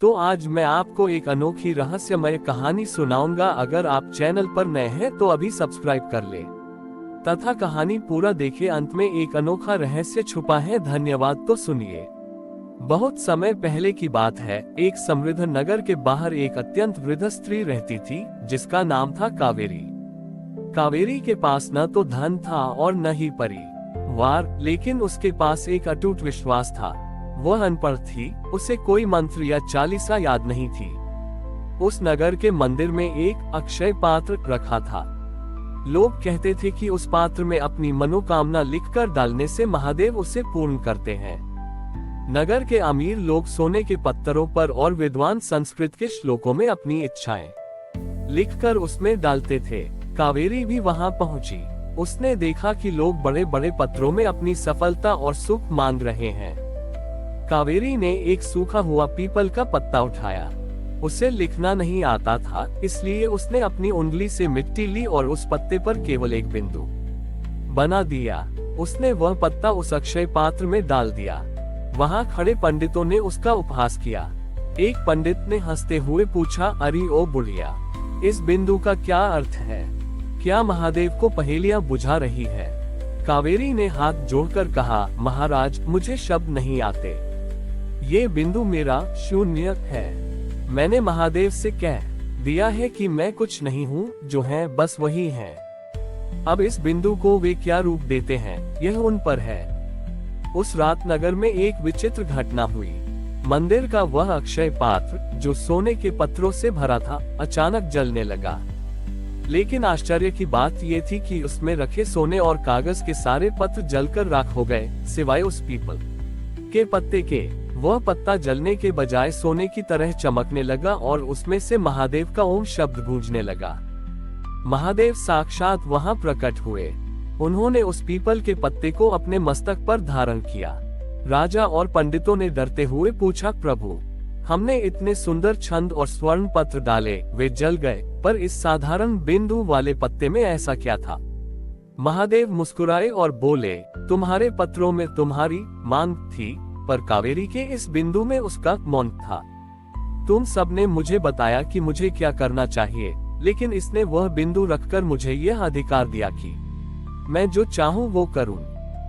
तो आज मैं आपको एक अनोखी रहस्यमय कहानी सुनाऊंगा। अगर आप चैनल पर नए हैं तो अभी सब्सक्राइब कर ले तथा कहानी पूरा देखें। अंत में एक अनोखा रहस्य छुपा है। धन्यवाद। तो सुनिए। बहुत समय पहले की बात है। एक समृद्ध नगर के बाहर एक अत्यंत वृद्ध स्त्री रहती थी, जिसका नाम था कावेरी। कावेरी के पास न तो धन था और न ही परिवार, लेकिन उसके पास एक अटूट विश्वास था। वह अनपढ़ थी, उसे कोई मंत्र या चालीसा याद नहीं थी। उस नगर के मंदिर में एक अक्षय पात्र रखा था। लोग कहते थे कि उस पात्र में अपनी मनोकामना लिखकर डालने से महादेव उसे पूर्ण करते हैं। नगर के अमीर लोग सोने के पत्थरों पर और विद्वान संस्कृत के श्लोकों में अपनी इच्छाएं लिखकर उसमें डालते थे। कावेरी भी वहां पहुंची। उसने देखा कि लोग बड़े बड़े पत्रों में अपनी सफलता और सुख मांग रहे हैं। कावेरी ने एक सूखा हुआ पीपल का पत्ता उठाया। उसे लिखना नहीं आता था, इसलिए उसने अपनी उंगली से मिट्टी ली और उस पत्ते पर केवल एक बिंदु बना दिया। उसने वह पत्ता उस अक्षय पात्र में डाल दिया। वहां खड़े पंडितों ने उसका उपहास किया। एक पंडित ने हंसते हुए पूछा, अरे ओ बुढ़िया, इस बिंदु का क्या अर्थ है? क्या महादेव को पहेलियां बुझा रही है? कावेरी ने हाथ जोड़कर कहा, महाराज, मुझे शब्द नहीं आते। ये बिंदु मेरा शून्य है। मैंने महादेव से कह दिया है कि मैं कुछ नहीं हूँ, जो है बस वही है। अब इस बिंदु को वे क्या रूप देते हैं, यह उन पर है। उस रात नगर में एक विचित्र घटना हुई। मंदिर का वह अक्षय पात्र, जो सोने के पत्थरों से भरा था, अचानक जलने लगा। लेकिन आश्चर्य की बात यह थी कि उसमें रखे सोने और कागज के सारे पत्र जलकर राख हो गए, सिवाय उस पीपल के पत्ते के। वह पत्ता जलने के बजाय सोने की तरह चमकने लगा और उसमें से महादेव का ओम शब्द गूंजने लगा। महादेव साक्षात वहां प्रकट हुए। उन्होंने उस पीपल के पत्ते को अपने मस्तक पर धारण किया। राजा और पंडितों ने डरते हुए पूछा, प्रभु, हमने इतने सुंदर छंद और स्वर्ण पत्र डाले, वे जल गए, पर इस साधारण बिंदु वाले पत्ते में ऐसा क्या था? महादेव मुस्कुराए और बोले, तुम्हारे पत्रों में तुम्हारी मांग थी, पर कावेरी के इस बिंदु में उसका मौन था। तुम सबने मुझे बताया कि मुझे क्या करना चाहिए, लेकिन इसने वह बिंदु रखकर मुझे यह अधिकार दिया कि मैं जो चाहूं वो करूं।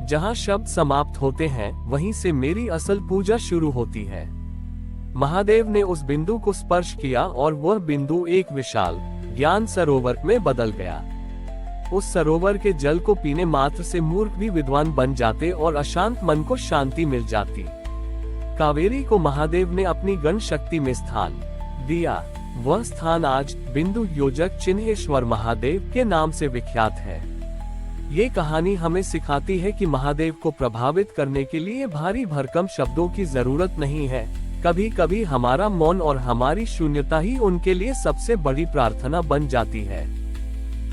जहां शब्द समाप्त होते हैं, वहीं से मेरी असल पूजा शुरू होती है। महादेव ने उस बिंदु को स्पर्श किया और वह बिंदु एक विशाल ज्ञान सरोवर में बदल गया। उस सरोवर के जल को पीने मात्र से मूर्ख भी विद्वान बन जाते और अशांत मन को शांति मिल जाती। कावेरी को महादेव ने अपनी गण शक्ति में स्थान दिया। वह स्थान आज बिंदु योजक चिन्हेश्वर महादेव के नाम से विख्यात है। ये कहानी हमें सिखाती है कि महादेव को प्रभावित करने के लिए भारी भरकम शब्दों की जरूरत नहीं है। कभी कभी हमारा मौन और हमारी शून्यता ही उनके लिए सबसे बड़ी प्रार्थना बन जाती है।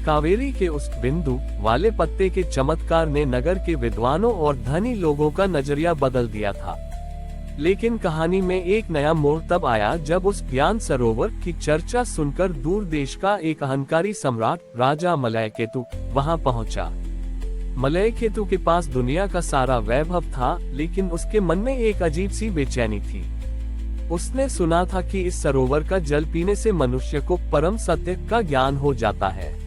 कावेरी के उस बिंदु वाले पत्ते के चमत्कार ने नगर के विद्वानों और धनी लोगों का नजरिया बदल दिया था। लेकिन कहानी में एक नया मोड़ तब आया जब उस ज्ञान सरोवर की चर्चा सुनकर दूर देश का एक अहंकारी सम्राट राजा मलयकेतु वहां पहुंचा। मलयकेतु के पास दुनिया का सारा वैभव था, लेकिन उसके मन में एक अजीब सी बेचैनी थी। उसने सुना था कि इस सरोवर का जल पीने से मनुष्य को परम सत्य का ज्ञान हो जाता है।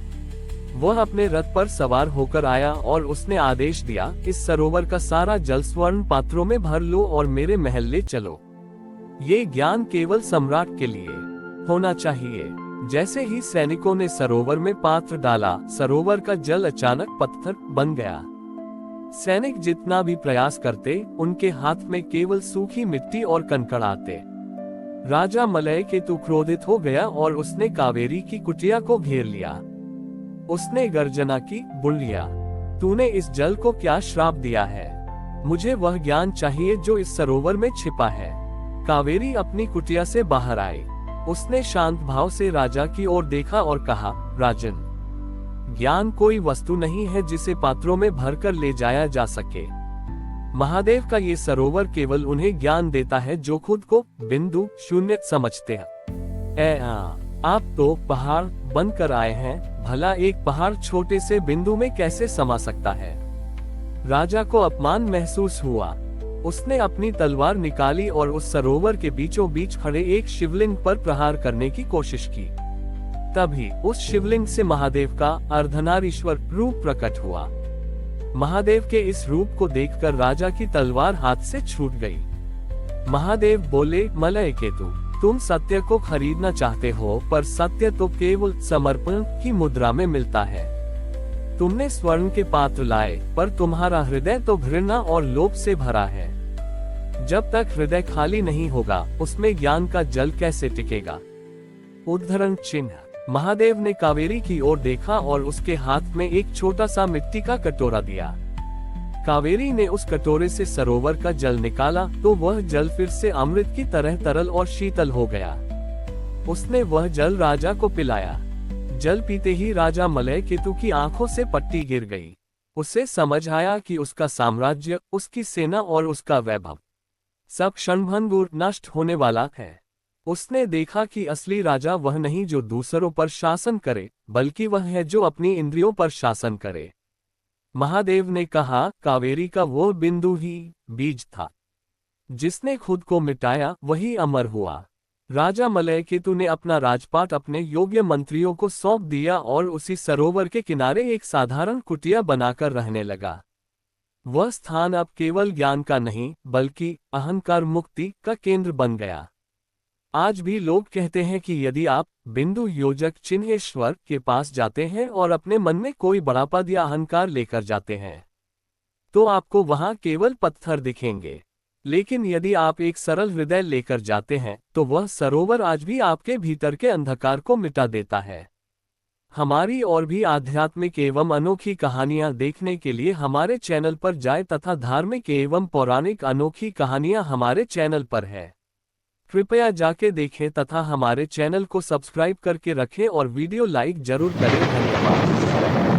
वह अपने रथ पर सवार होकर आया और उसने आदेश दिया, इस सरोवर का सारा जल स्वर्ण पात्रों में भर लो और मेरे महल ले चलो। ये ज्ञान केवल सम्राट के लिए होना चाहिए। जैसे ही सैनिकों ने सरोवर में पात्र डाला, सरोवर का जल अचानक पत्थर बन गया। सैनिक जितना भी प्रयास करते, उनके हाथ में केवल सूखी मिट्टी और कंकड़ आते। राजा मलयकेतु क्रोधित हो गया और उसने कावेरी की कुटिया को घेर लिया। उसने गर्जना की, बुढ़िया, तूने इस जल को क्या श्राप दिया है? मुझे वह ज्ञान चाहिए जो इस सरोवर में छिपा है। कावेरी अपनी कुटिया से बाहर आई। उसने शांत भाव से राजा की ओर देखा और कहा, राजन, ज्ञान कोई वस्तु नहीं है जिसे पात्रों में भरकर ले जाया जा सके। महादेव का ये सरोवर केवल उन्हें ज्ञान देता है जो खुद को बिंदु शून्य समझते हैं। आप तो पहाड़ बनकर आए हैं, भला एक पहाड़ छोटे से बिंदु में कैसे समा सकता है? राजा को अपमान महसूस हुआ। उसने अपनी तलवार निकाली और उस सरोवर के बीचों बीच खड़े एक शिवलिंग पर प्रहार करने की कोशिश की। तभी उस शिवलिंग से महादेव का अर्धनारीश्वर रूप प्रकट हुआ। महादेव के इस रूप को देखकर राजा की तलवार हाथ से छूट गई। महादेव बोले, मलयकेतु, तुम सत्य को खरीदना चाहते हो, पर सत्य तो केवल समर्पण की मुद्रा में मिलता है। तुमने स्वर्ण के पात्र लाए, पर तुम्हारा हृदय तो घृणा और लोभ से भरा है। जब तक हृदय खाली नहीं होगा, उसमें ज्ञान का जल कैसे टिकेगा। उद्धरण चिन्ह। महादेव ने कावेरी की ओर देखा और उसके हाथ में एक छोटा सा मिट्टी का कटोरा दिया। कावेरी ने उस कटोरे से सरोवर का जल निकाला तो वह जल फिर से अमृत की तरह तरल और शीतल हो गया। उसने वह जल राजा को पिलाया। जल पीते ही राजा मलयकेतु की आंखों से पट्टी गिर गई। उसे समझ आया कि उसका साम्राज्य, उसकी सेना और उसका वैभव सब क्षणभंगुर नष्ट होने वाला है। उसने देखा कि असली राजा वह नहीं जो दूसरों पर शासन करे, बल्कि वह है जो अपनी इंद्रियों पर शासन करे। महादेव ने कहा, कावेरी का वो बिंदु ही बीज था। जिसने खुद को मिटाया वही अमर हुआ। राजा मलयकेतु ने अपना राजपाट अपने योग्य मंत्रियों को सौंप दिया और उसी सरोवर के किनारे एक साधारण कुटिया बनाकर रहने लगा। वह स्थान अब केवल ज्ञान का नहीं, बल्कि अहंकार मुक्ति का केंद्र बन गया। आज भी लोग कहते हैं कि यदि आप बिंदु योजक चिन्हेश्वर के पास जाते हैं और अपने मन में कोई बड़ा पद या अहंकार लेकर जाते हैं, तो आपको वहां केवल पत्थर दिखेंगे। लेकिन यदि आप एक सरल हृदय लेकर जाते हैं, तो वह सरोवर आज भी आपके भीतर के अंधकार को मिटा देता है। हमारी और भी आध्यात्मिक एवं अनोखी कहानियां देखने के लिए हमारे चैनल पर जाएं तथा धार्मिक एवं पौराणिक अनोखी कहानियां हमारे चैनल पर है। कृपया जाके देखें तथा हमारे चैनल को सब्सक्राइब करके रखें और वीडियो लाइक जरूर करें। धन्यवाद।